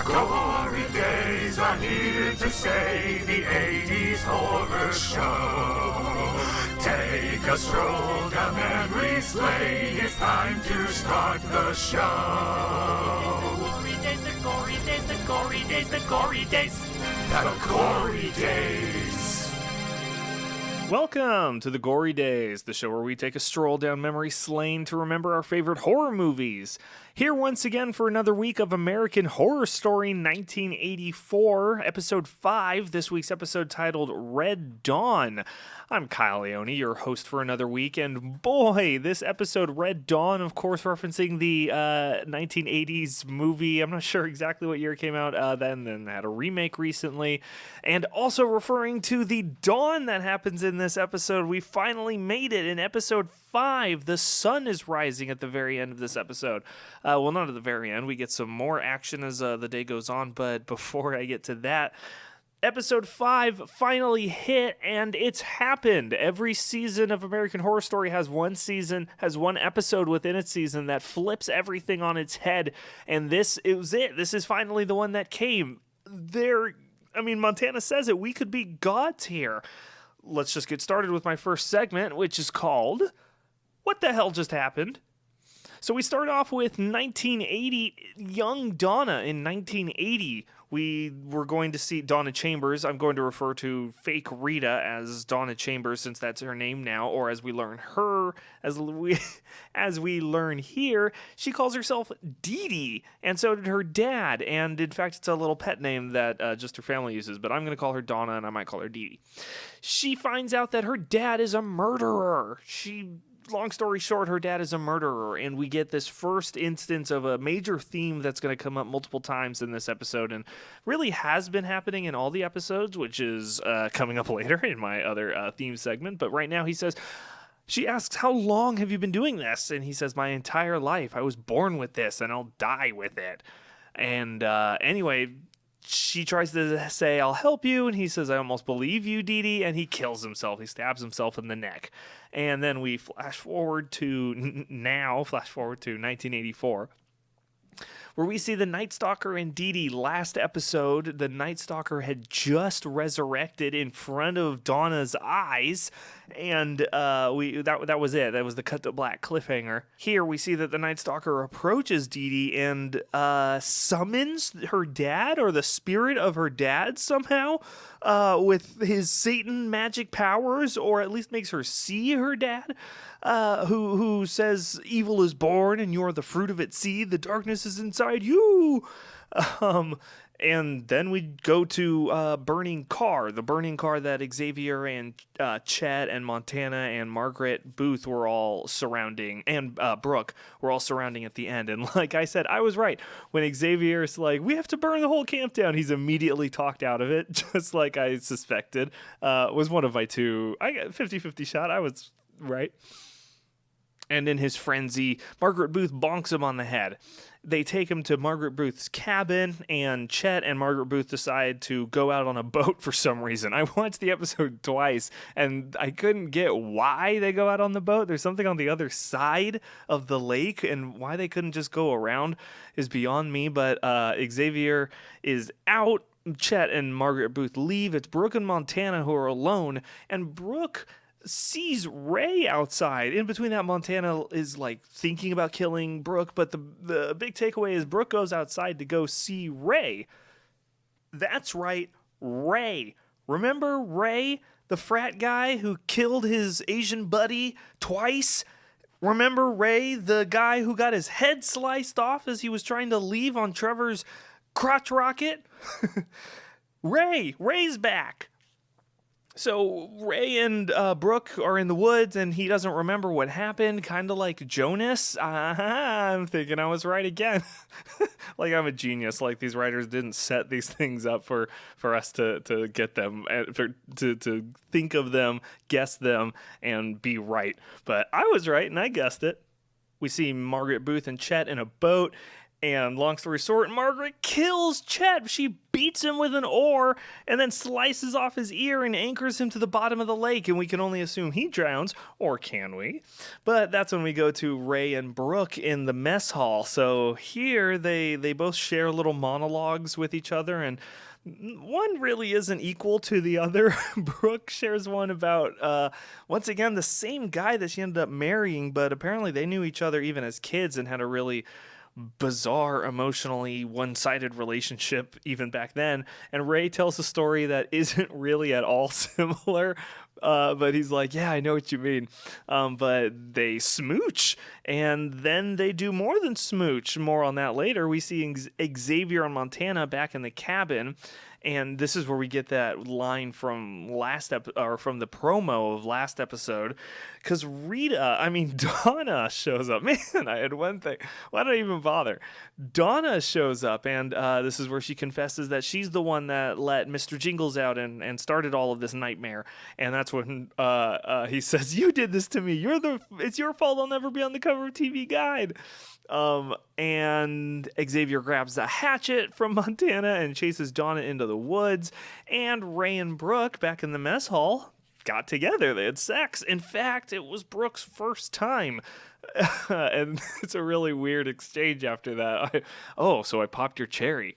Gory Days are here to stay, the 80s horror show. Take a stroll down memory's lane, it's time to start the show. The Gory Days, the Gory Days, the Gory Days, the Gory Days. Welcome to the Gory Days, the show where we take a stroll down memory lane to remember our favorite horror movies. Here once again for another week of American Horror Story 1984, Episode 5, this week's episode titled Red Dawn. I'm Kyle Leone, your host for another week, and boy, this episode, Red Dawn, of course, referencing the 1980s movie. I'm not sure exactly what year it came out then had a remake recently, and also referring to the dawn that happens in this episode. We finally made it in episode 5. The sun is rising at the very end of this episode. Well, not at the very end. We get some more action as the day goes on, but before I get to that, Episode 5 finally hit, and it's happened. Every season of American Horror Story has one episode within its season that flips everything on its head, and this was it. This is finally the one that came. Montana says it. We could be gods here. Let's just get started with my first segment, which is called, What the Hell Just Happened? So we start off with 1980, young Donna in 1980. We were going to see Donna Chambers. I'm going to refer to fake Rita as Donna Chambers since that's her name now, or as we learn as we learn here, she calls herself Dee Dee, and so did her dad. And in fact, it's a little pet name that just her family uses, but I'm going to call her Donna, and I might call her Dee Dee. She finds out that her dad is a murderer. Long story short, her dad is a murderer, and we get this first instance of a major theme that's going to come up multiple times in this episode, and really has been happening in all the episodes, which is coming up later in my other theme segment. But right now she asks, how long have you been doing this? And he says, my entire life. I was born with this, and I'll die with it. And anyway, she tries to say, I'll help you, and he says, I almost believe you, Dee Dee, and he kills himself. He stabs himself in the neck. And then we flash forward to 1984, where we see the Night Stalker and Dee Dee. Last episode, the Night Stalker had just resurrected in front of Donna's eyes, and that was it. That was the cut to black cliffhanger. Here we see that the Night Stalker approaches Dee Dee and summons her dad, or the spirit of her dad somehow, with his Satan magic powers, or at least makes her see her dad, who says, evil is born and you're the fruit of its seed. The darkness is inside you. And then we go to burning car, the burning car that Xavier and Chet and Montana and Margaret Booth were all surrounding, and Brooke were all surrounding at the end. And like I said, I was right. When Xavier's like, we have to burn the whole camp down, he's immediately talked out of it, just like I suspected. Was one of my two. I got 50-50 shot. I was right. And in his frenzy, Margaret Booth bonks him on the head. They take him to Margaret Booth's cabin, and Chet and Margaret Booth decide to go out on a boat for some reason. I watched the episode twice, and I couldn't get why they go out on the boat. There's something on the other side of the lake, and why they couldn't just go around is beyond me. But Xavier is out. Chet and Margaret Booth leave. It's Brooke and Montana who are alone, and Brooke sees Ray outside. In between that, Montana is like thinking about killing Brooke, but the big takeaway is Brooke goes outside to go see Ray. That's right, Ray. Remember Ray, the frat guy who killed his Asian buddy twice? Remember Ray, the guy who got his head sliced off as he was trying to leave on Trevor's crotch rocket? Ray's back. So Ray and Brooke are in the woods, and he doesn't remember what happened, kind of like Jonas. I'm thinking I was right again. Like I'm a genius. Like these writers didn't set these things up for us to get them, to think of them, guess them, and be right. But I was right, and I guessed it. We see Margaret Booth and Chet in a boat. And long story short, Margaret kills Chet. She beats him with an oar and then slices off his ear and anchors him to the bottom of the lake. And we can only assume he drowns, or can we? But that's when we go to Ray and Brooke in the mess hall. So here they both share little monologues with each other, and one really isn't equal to the other. Brooke shares one about, once again, the same guy that she ended up marrying, but apparently they knew each other even as kids and had a really bizarre, emotionally one-sided relationship even back then. And Ray tells a story that isn't really at all similar, but he's like, yeah, I know what you mean. But they smooch, and then they do more than smooch. More on that later. We see Xavier and Montana back in the cabin, and this is where we get that line from from the promo of last episode, because Donna shows up. Man, I had one thing. Why did I even bother? Donna shows up, and this is where she confesses that she's the one that let Mr. Jingles out and started all of this nightmare. And that's when he says, "You did this to me. It's your fault. I'll never be on the cover of TV Guide." And Xavier grabs the hatchet from Montana and chases Donna into the woods. And Ray and Brooke, back in the mess hall, got together. They had sex. In fact, it was Brooke's first time. And it's a really weird exchange after that. So I popped your cherry.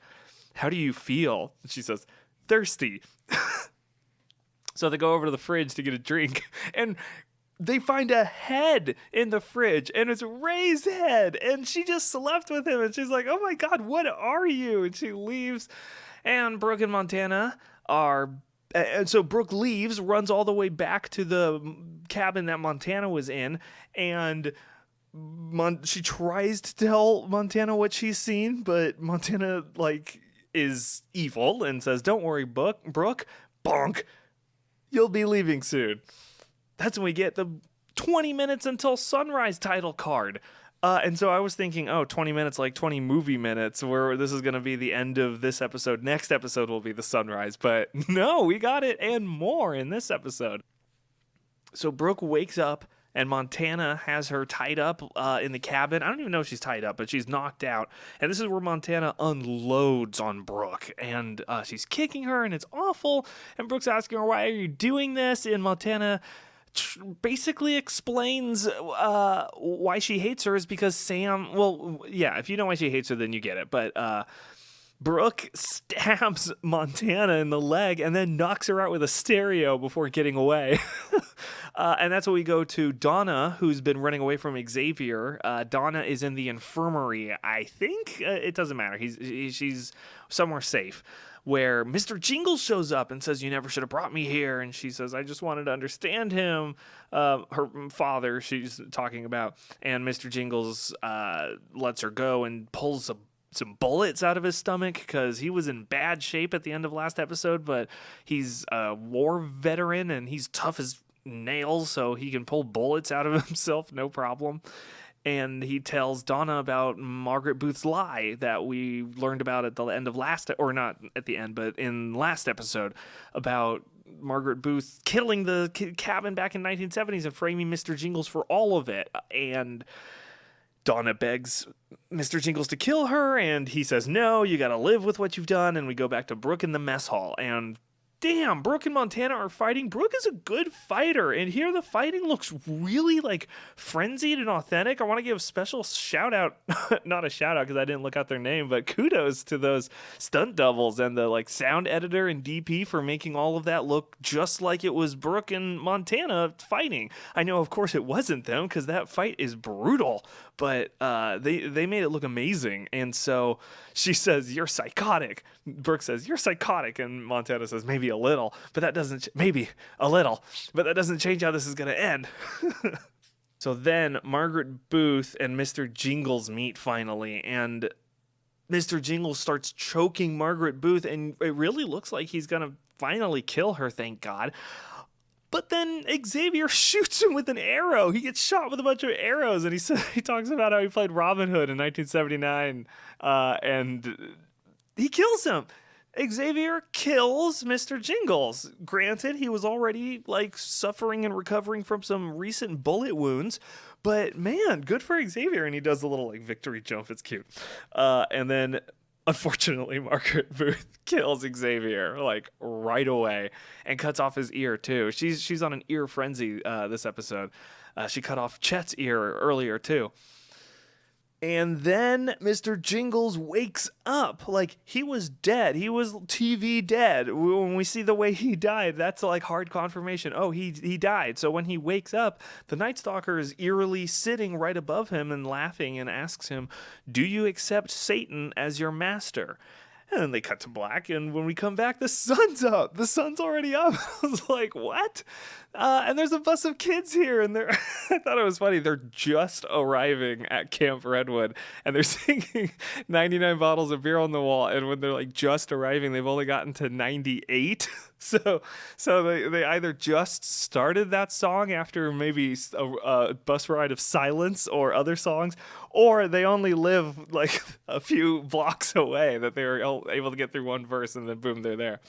How do you feel? She says, thirsty. So they go over to the fridge to get a drink. And they find a head in the fridge, and it's Ray's head, and she just slept with him, and she's like, oh my God, what are you? And she leaves, and Brooke and Montana and so Brooke leaves, runs all the way back to the cabin that Montana was in, and she tries to tell Montana what she's seen, but Montana, is evil and says, don't worry, Brooke, bonk, you'll be leaving soon. That's when we get the 20 minutes until sunrise title card. And so I was thinking, 20 minutes, like 20 movie minutes, where this is going to be the end of this episode. Next episode will be the sunrise. But no, we got it and more in this episode. So Brooke wakes up, and Montana has her tied up in the cabin. I don't even know if she's tied up, but she's knocked out. And this is where Montana unloads on Brooke. And she's kicking her, and it's awful. And Brooke's asking her, why are you doing this? And Montana basically explains why she hates her is because Sam, if you know why she hates her, then you get it. But Brooke stabs Montana in the leg and then knocks her out with a stereo before getting away. And that's when we go to Donna, who's been running away from Xavier. Donna is in the infirmary, I think. It doesn't matter. She's somewhere safe, where Mr. Jingles shows up and says, you never should have brought me here. And she says, I just wanted to understand him. Her father, she's talking about. And Mr. Jingles lets her go and pulls some bullets out of his stomach because he was in bad shape at the end of last episode, but he's a war veteran and he's tough as nails, so he can pull bullets out of himself, no problem. And he tells Donna about Margaret Booth's lie that we learned about at the end of or not at the end, but in last episode, about Margaret Booth killing the cabin back in 1970s and framing Mr. Jingles for all of it. And Donna begs Mr. Jingles to kill her, and he says, no, you gotta live with what you've done. And we go back to Brooke in the mess hall, and damn, Brooke and Montana are fighting. Brooke is a good fighter, and here the fighting looks really frenzied and authentic. I want to give a special shout out, not a shout out because I didn't look out their name, but kudos to those stunt doubles and the sound editor and DP for making all of that look just like it was Brooke and Montana fighting. I know, of course, it wasn't them because that fight is brutal, but they made it look amazing. And so she says, you're psychotic. Brooke says, you're psychotic, and Montana says, maybe a little, but that doesn't, maybe a little, but that doesn't change how this is going to end. So then Margaret Booth and Mr. Jingles meet finally, and Mr. Jingles starts choking Margaret Booth, and it really looks like he's going to finally kill her, thank God. But then Xavier shoots him with an arrow. He gets shot with a bunch of arrows, and he talks about how he played Robin Hood in 1979, and he kills him. Xavier kills Mr. Jingles. Granted, he was already like suffering and recovering from some recent bullet wounds, but man, good for Xavier. And he does a little like victory jump. It's cute. And then unfortunately, Margaret Booth kills Xavier like right away and cuts off his ear too. She's on an ear frenzy this episode. She cut off Chet's ear earlier too. And then Mr. Jingles wakes up. Like, he was dead. He was TV dead. When we see the way he died, that's like hard confirmation. Oh, he died. So when he wakes up, the Night Stalker is eerily sitting right above him and laughing and asks him, "Do you accept Satan as your master?" And then they cut to black, and when we come back, the sun's up. The sun's already up. I was like, what? And there's a bus of kids here, and they're I thought it was funny. They're just arriving at Camp Redwood, and they're singing 99 bottles of beer on the wall, and when they're like just arriving, they've only gotten to 98. So they either just started that song after maybe a bus ride of silence or other songs, or they only live like a few blocks away that they were able to get through one verse and then boom, they're there.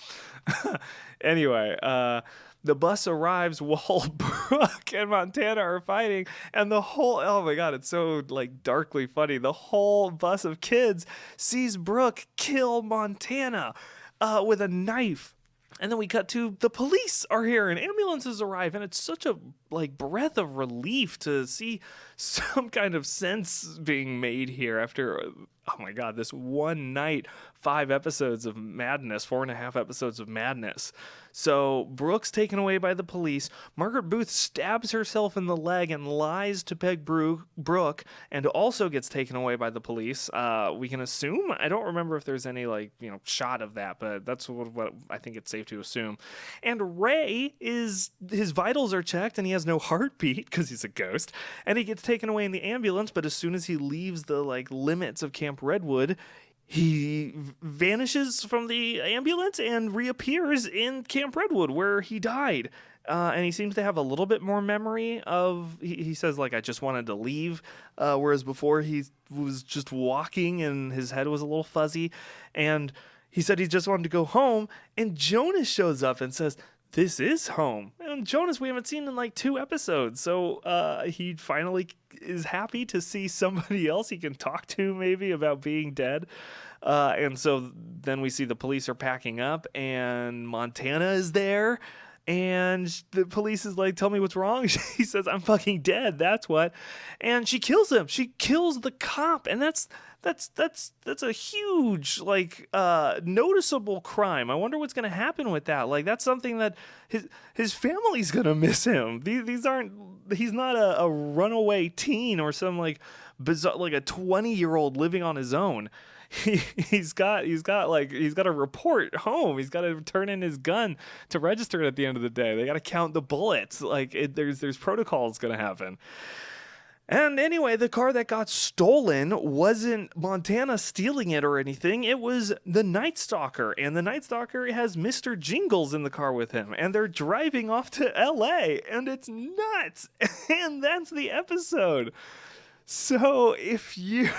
Anyway, the bus arrives while Brooke and Montana are fighting, and oh my god, it's so like darkly funny. The whole bus of kids sees Brooke kill Montana with a knife. And then we cut to the police are here and ambulances arrive, and it's such a like breath of relief to see some kind of sense being made here after, oh my god, this one night, 5 episodes of madness, 4.5 episodes of madness. So Brooke's taken away by the police. Margaret Booth stabs herself in the leg and lies to Peg Brooke, and also gets taken away by the police. We can assume. I don't remember if there's any shot of that, but that's what I think it's safe to assume. And Ray his vitals are checked, and he has no heartbeat because he's a ghost, and he gets taken away in the ambulance. But as soon as he leaves the limits of Camp Redwood, he vanishes from the ambulance and reappears in Camp Redwood where he died. And he seems to have a little bit more memory of, he says, I just wanted to leave, whereas before he was just walking and his head was a little fuzzy. And he said he just wanted to go home. And Jonas shows up and says, "This is home." And Jonas we haven't seen in 2 episodes. So he finally is happy to see somebody else he can talk to maybe about being dead. And so then we see the police are packing up and Montana is there. And the police is like, "Tell me what's wrong." She says, "I'm fucking dead. That's what." And she kills him. She kills the cop. And that's a huge noticeable crime. I wonder what's going to happen with that. That's something that his family's going to miss him. He's not a runaway teen or some bizarre a 20-year-old living on his own. He's got to report home. He's got to turn in his gun to register it at the end of the day. They got to count the bullets. There's protocols going to happen. And anyway, the car that got stolen wasn't Montana stealing it or anything. It was the Night Stalker. And the Night Stalker has Mr. Jingles in the car with him. And they're driving off to L.A. And it's nuts. And that's the episode. So if you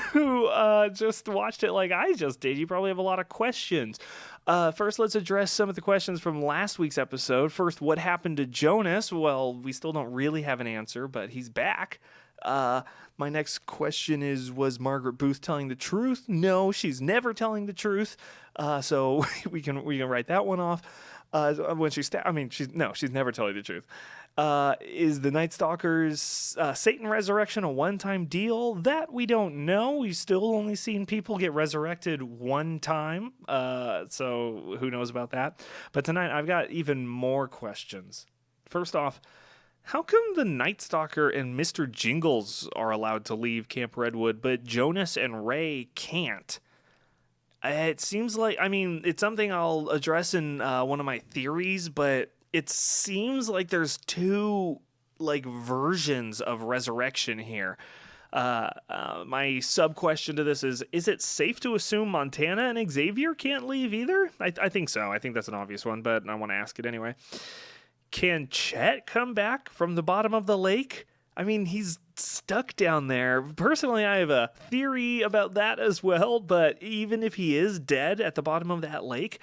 just watched it like I just did, you probably have a lot of questions. First, let's address some of the questions from last week's episode. First, what happened to Jonas? Well, we still don't really have an answer, but he's back. My next question is, was Margaret Booth telling the truth? No, she's never telling the truth. So we can write that one off. She's never telling the truth. Is the Night Stalker's Satan resurrection a one-time deal? That we don't know. We've still only seen people get resurrected one time. So who knows about that? But tonight I've got even more questions. First off, how come the Night Stalker and Mr. Jingles are allowed to leave Camp Redwood, but Jonas and Ray can't? It seems it's something I'll address in one of my theories, but it seems like there's 2 versions of resurrection here. My sub question to this is it safe to assume Montana and Xavier can't leave either? I think so. I think that's an obvious one, but I want to ask it anyway. Can Chet come back from the bottom of the lake? I mean, he's stuck down there. Personally, I have a theory about that as well, but even if he is dead at the bottom of that lake,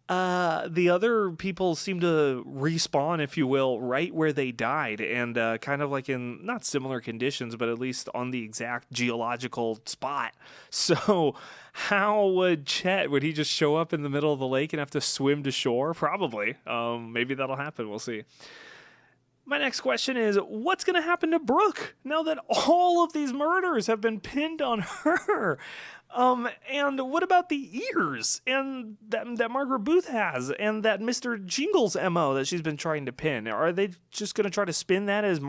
the other people seem to respawn, if you will, right where they died, and kind of like in not similar conditions, but at least on the exact geological spot. So how would Chet, would he just show up in the middle of the lake and have to swim to shore? Probably. Maybe that'll happen. We'll see. My next question is, what's going to happen to Brooke now that all of these murders have been pinned on her? And what about the ears and that Margaret Booth has and that Mr. Jingles MO that she's been trying to pin? Are they just going to try to spin that as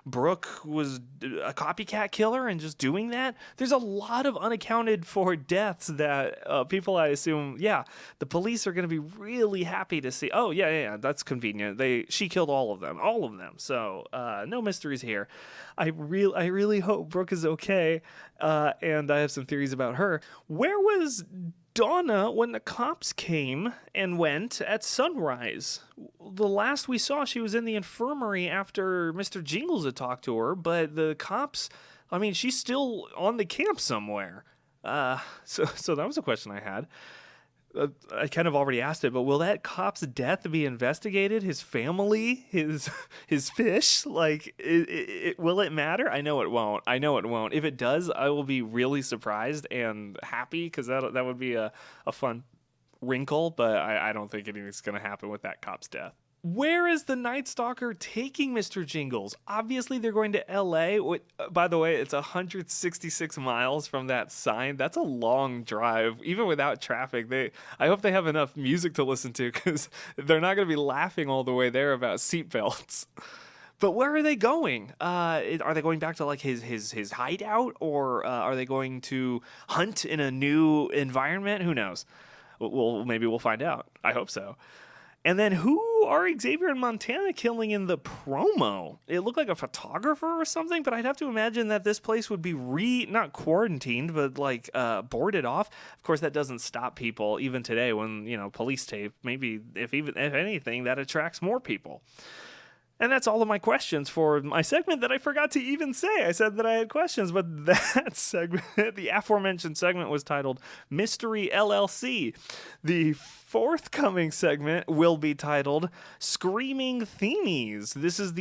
Brooke was a copycat killer and just doing that? There's a lot of unaccounted for deaths that people, I assume, the police are going to be really happy to see. Oh, yeah, that's convenient. She killed all of them. So no mysteries here. I really hope Brooke is okay, and I have some theories about her. Where was Donna when the cops came and went at sunrise? The last we saw, she was in the infirmary after Mr. Jingles had talked to her, but the cops, I mean, she's still on the camp somewhere. So that was a question I had. I kind of already asked it, but will that cop's death be investigated? His family, his fish, like, will it matter? I know it won't. If it does, I will be really surprised and happy, because that would be a fun wrinkle, but I don't think anything's going to happen with that cop's death. Where is the Night Stalker taking Mr. Jingles? Obviously, they're going to L.A. By the way, it's 166 miles from that sign. That's a long drive, even without traffic. I hope they have enough music to listen to, because they're not going to be laughing all the way there about seatbelts. But where are they going? Are they going back to like his hideout, or are they going to hunt in a new environment? Who knows? Maybe we'll find out. I hope so. And then who are Xavier and Montana killing in the promo? It looked like a photographer or something, but I'd have to imagine that this place would be not quarantined, but like boarded off. Of course, that doesn't stop people even today when, police tape. Maybe if anything, that attracts more people. And that's all of my questions for my segment that I forgot to even say. I said that I had questions, but that segment, the aforementioned segment, was titled Mystery LLC. The forthcoming segment will be titled Screaming Themies. This is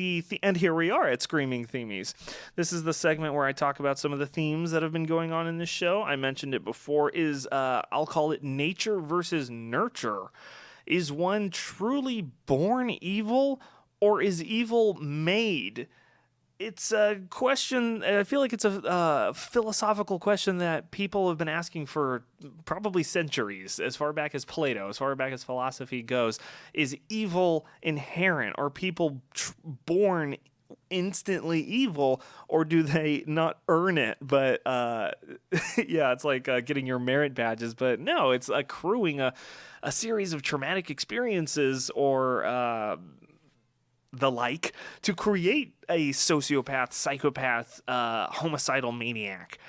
and here we are at Screaming Themies. This is the segment where I talk about some of the themes that have been going on in this show. I mentioned it before, I'll call it nature versus nurture. Is one truly born evil, or is evil made? It's a question, I feel like it's a philosophical question that people have been asking for probably centuries, as far back as Plato, as far back as philosophy goes. Is evil inherent? Are people born instantly evil, or do they not earn it? But it's like getting your merit badges, but no, it's accruing a series of traumatic experiences or the like to create a sociopath, psychopath, homicidal maniac.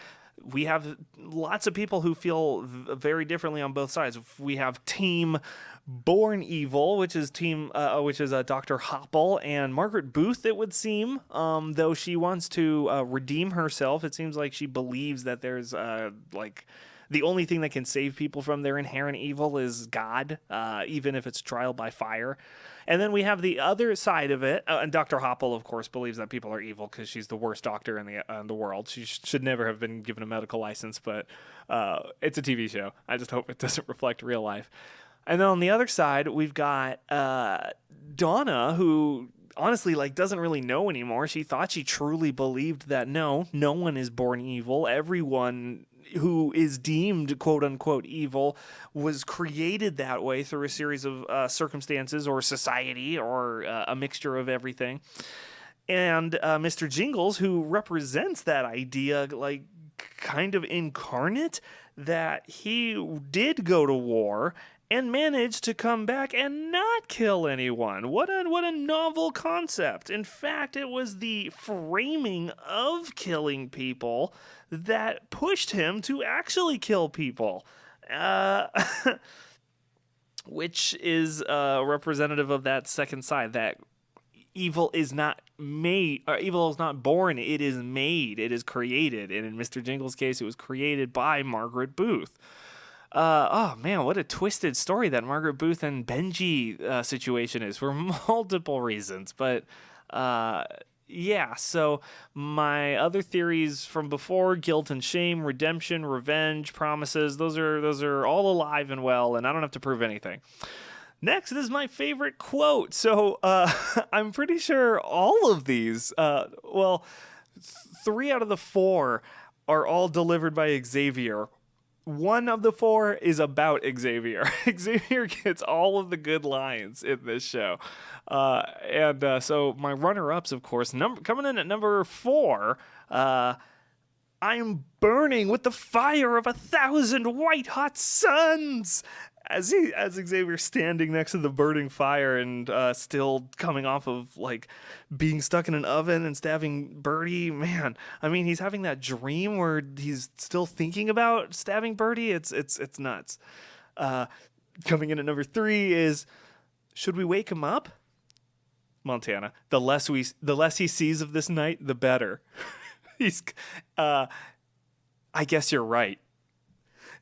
We have lots of people who feel very differently on both sides. We have Team Born Evil, which is Dr. Hopple and Margaret Booth, it would seem. Though she wants to redeem herself, it seems like she believes that there's the only thing that can save people from their inherent evil is God, even if it's trial by fire. And then we have the other side of it, and Dr. Hopple, of course, believes that people are evil because she's the worst doctor in the world. She should never have been given a medical license, but it's a TV show. I just hope it doesn't reflect real life. And then on the other side, we've got Donna, who honestly doesn't really know anymore. She thought she truly believed that no one is born evil. Everyone who is deemed quote-unquote evil was created that way through a series of circumstances or society or a mixture of everything. And Mr. Jingles, who represents that idea, kind of incarnate, that he did go to war and managed to come back and not kill anyone. What a novel concept. In fact, it was the framing of killing people that pushed him to actually kill people. Which is representative of that second side, that evil is not made, or evil is not born, it is made, it is created. And in Mr. Jingle's case, it was created by Margaret Booth. Oh man, what a twisted story that Margaret Booth and Benji situation is for multiple reasons. But yeah, so my other theories from before, guilt and shame, redemption, revenge, promises, those are all alive and well, and I don't have to prove anything. Next is my favorite quote. So I'm pretty sure all of these, 3 out of the 4 are all delivered by Xavier. One of the 4 is about Xavier. Xavier gets all of the good lines in this show. So my runner-ups, of course, coming in at number 4, I am burning with the fire of 1,000 white-hot suns. As Xavier's standing next to the burning fire and still coming off of like being stuck in an oven and stabbing Birdie, man. I mean, he's having that dream where he's still thinking about stabbing Birdie. It's nuts. Coming in at number 3 is, should we wake him up? Montana. The less he sees of this night, the better. I guess you're right.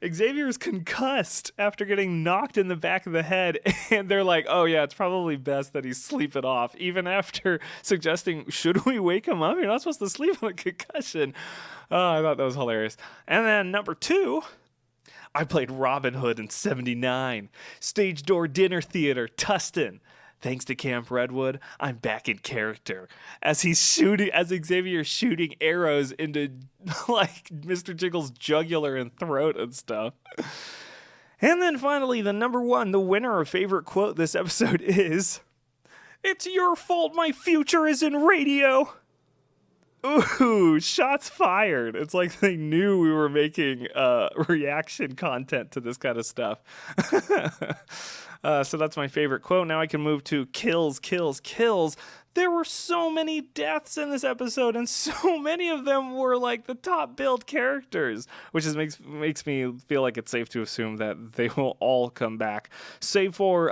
Xavier's concussed after getting knocked in the back of the head, and they're like, oh yeah, it's probably best that he's sleeping off, even after suggesting, should we wake him up? You're not supposed to sleep on a concussion. Oh, I thought that was hilarious. And then number 2, I played Robin Hood in 79. Stage door dinner theater, Tustin. Thanks to Camp Redwood, I'm back in character. As Xavier's shooting arrows into like Mr. Jingle's jugular and throat and stuff. And then finally, the number 1, the winner of favorite quote this episode is, "It's your fault my future is in radio." Ooh, shots fired. It's like they knew we were making reaction content to this kind of stuff. So that's my favorite quote. Now I can move to kills. There were so many deaths in this episode, and so many of them were like the top billed characters, which makes me feel like it's safe to assume that they will all come back. Save for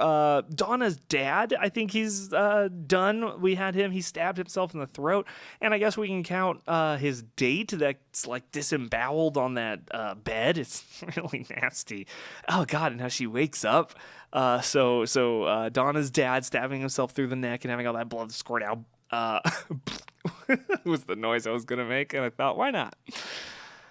Donna's dad. I think he's done. We had him. He stabbed himself in the throat, and I guess we can count his date that's like disemboweled on that bed. It's really nasty. Oh God, and how she wakes up. So Donna's dad stabbing himself through the neck and having all that blood squirt out was the noise I was gonna make, and I thought, why not?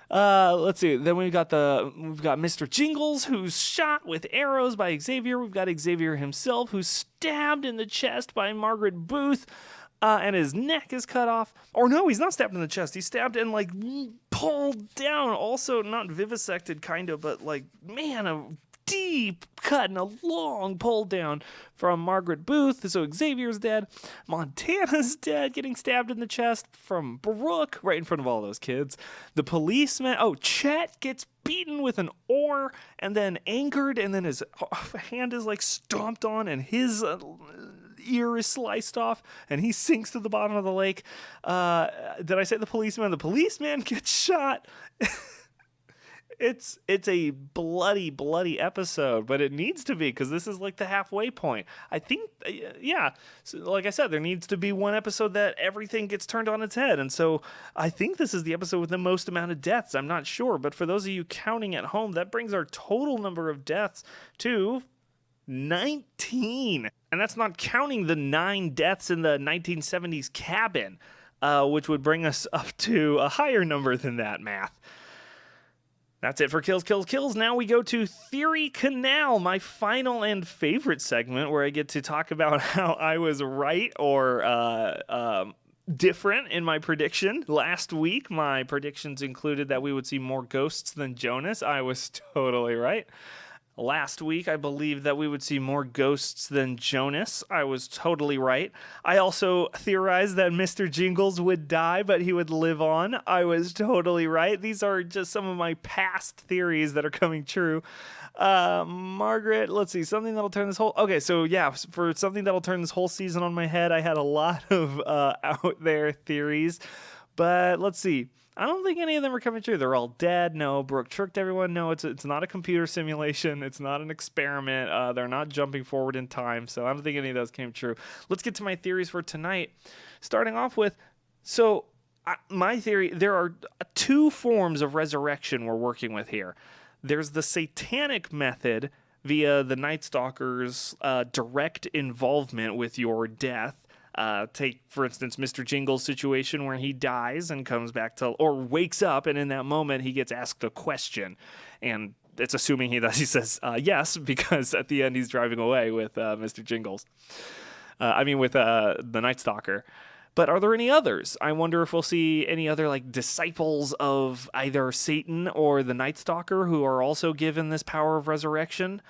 Let's see. Then we've got Mr. Jingles, who's shot with arrows by Xavier. We've got Xavier himself, who's stabbed in the chest by Margaret Booth, and his neck is cut off. Or no, he's not stabbed in the chest. He's stabbed and like pulled down. Also not vivisected, kind of, but like, man, a deep cut and a long pull down from Margaret Booth. So Xavier's dead. Montana's dead, getting stabbed in the chest from Brooke right in front of all those kids. The policeman, Chet gets beaten with an oar and then anchored, and then his hand is like stomped on, and his ear is sliced off, and he sinks to the bottom of the lake. Did I say the policeman? The policeman gets shot. It's a bloody episode, but it needs to be, because this is like the halfway point. I think, yeah. So, like I said, there needs to be one episode that everything gets turned on its head, and so I think this is the episode with the most amount of deaths. I'm not sure, but for those of you counting at home, that brings our total number of deaths to 19, and that's not counting the 9 deaths in the 1970s cabin, which would bring us up to a higher number than that math. That's it for Kills. Now we go to Theory Canal, my final and favorite segment, where I get to talk about how I was right or different in my prediction. Last week, my predictions included that we would see more ghosts than Jonas. I was totally right. Last week, I believed that we would see more ghosts than Jonas. I was totally right. I also theorized that Mr. Jingles would die, but he would live on. I was totally right. These are just some of my past theories that are coming true. Margaret, let's see, something that'll turn this whole... Okay, so yeah, for something that'll turn this whole season on my head, I had a lot of out there theories. But let's see. I don't think any of them are coming true. They're all dead. No, Brooke tricked everyone. No, it's not a computer simulation. It's not an experiment. They're not jumping forward in time. So I don't think any of those came true. Let's get to my theories for tonight. Starting off with, my theory, there are two forms of resurrection we're working with here. There's the satanic method via the Night Stalker's direct involvement with your death. Take, for instance, Mr. Jingle's situation where he dies and comes back to, or wakes up, and in that moment he gets asked a question. And it's assuming he says yes, because at the end he's driving away with Mr. Jingles. With the Night Stalker. But are there any others? I wonder if we'll see any other like disciples of either Satan or the Night Stalker who are also given this power of resurrection.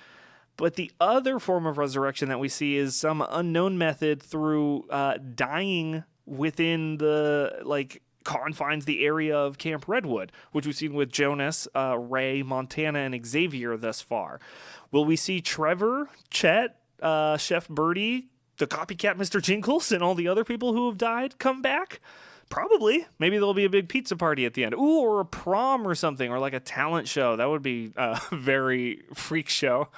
But the other form of resurrection that we see is some unknown method through dying within the confines, the area of Camp Redwood, which we've seen with Jonas, Ray, Montana, and Xavier thus far. Will we see Trevor, Chet, Chef Birdie, the copycat Mr. Jingles, and all the other people who have died come back? Probably. Maybe there'll be a big pizza party at the end. Ooh, or a prom or something, or like a talent show. That would be a very freak show.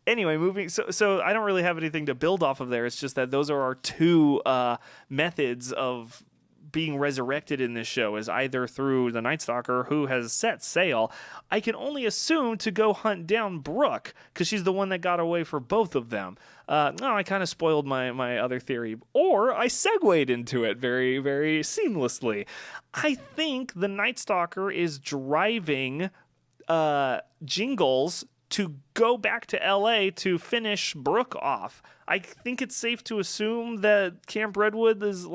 Anyway, moving. So I don't really have anything to build off of there. It's just that those are our two methods of being resurrected in this show, is either through the Night Stalker, who has set sail, I can only assume, to go hunt down Brooke, because she's the one that got away for both of them. I kind of spoiled my other theory, or I segued into it very, very seamlessly. I think the Night Stalker is driving Jingles to go back to LA to finish Brooke off. I think it's safe to assume that Camp Redwood is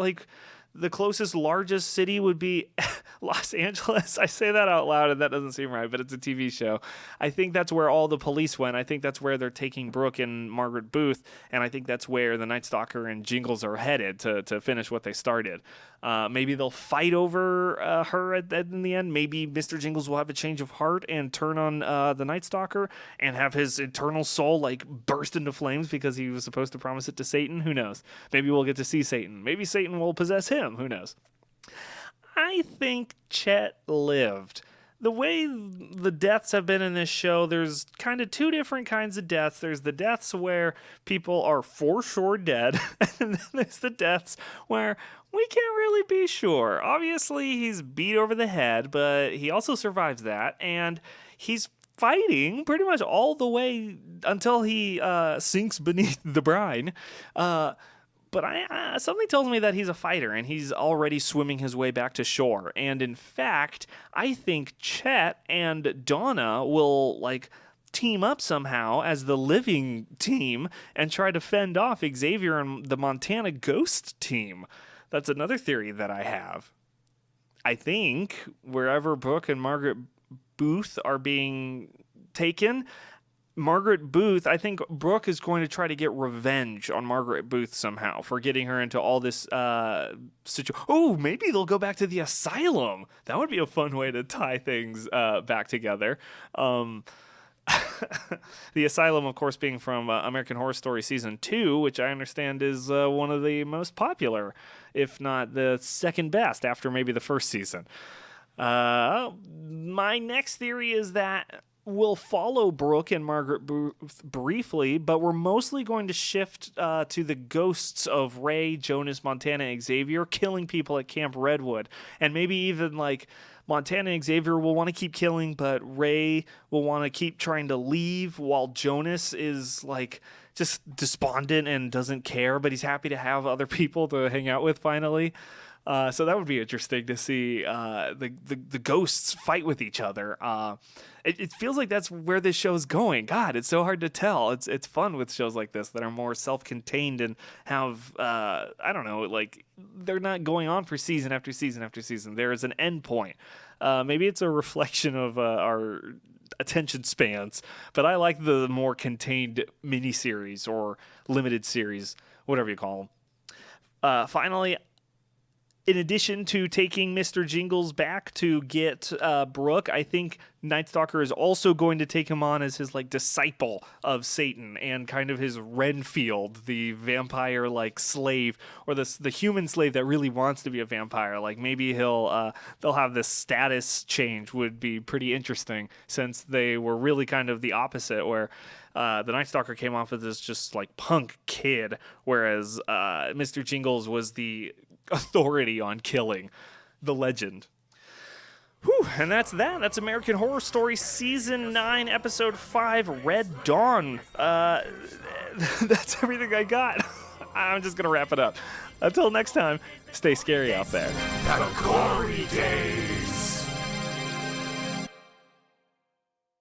the closest largest city would be Los Angeles. I say that out loud and that doesn't seem right, but it's a TV show. I think that's where all the police went. I think that's where they're taking Brooke and Margaret Booth, and I think that's where the Night Stalker and Jingles are headed to finish what they started. Maybe they'll fight over her in the end. Maybe Mr. Jingles will have a change of heart and turn on the Night Stalker and have his eternal soul burst into flames because he was supposed to promise it to Satan. Who knows? Maybe we'll get to see Satan. Maybe Satan will possess him. Who knows? I think Chet lived. The way the deaths have been in this show, there's kind of two different kinds of deaths. There's the deaths where people are for sure dead, and then there's the deaths where we can't really be sure. Obviously, he's beat over the head, but he also survives that, and he's fighting pretty much all the way until he sinks beneath the brine. But something tells me that he's a fighter, and he's already swimming his way back to shore. And in fact, I think Chet and Donna will team up somehow as the living team and try to fend off Xavier and the Montana Ghost team. That's another theory that I have. I think wherever Brooke and Margaret Booth are being taken, I think Brooke is going to try to get revenge on Margaret Booth somehow for getting her into all this situation. Oh, maybe they'll go back to the asylum. That would be a fun way to tie things back together. The asylum, of course, being from American Horror Story Season 2, which I understand is one of the most popular, if not the second best after maybe the first season. My next theory is that we'll follow Brooke and Margaret Booth briefly, but we're mostly going to shift to the ghosts of Ray, Jonas, Montana, and Xavier killing people at Camp Redwood. And maybe even Montana and Xavier will want to keep killing, but Ray will want to keep trying to leave while Jonas is just despondent and doesn't care, but he's happy to have other people to hang out with finally. So that would be interesting to see the ghosts fight with each other. It feels like that's where this show's going. God, it's so hard to tell. It's fun with shows like this that are more self-contained and have they're not going on for season after season after season. There is an end point. Maybe it's a reflection of our attention spans, but I like the more contained miniseries or limited series, whatever you call them. Finally, In addition to taking Mr. Jingles back to get Brooke, I think Night Stalker is also going to take him on as his like disciple of Satan and kind of his Renfield, the vampire like slave, or the human slave that really wants to be a vampire. Like maybe they'll have this status change. Would be pretty interesting, since they were really kind of the opposite, where the Night Stalker came off as this just like punk kid, whereas Mr. Jingles was the authority on killing, the legend. Whew, and that's that. That's American Horror Story Season 9, Episode 5, Red Dawn. That's everything I got. I'm just going to wrap it up. Until next time, stay scary out there. The Gory Days.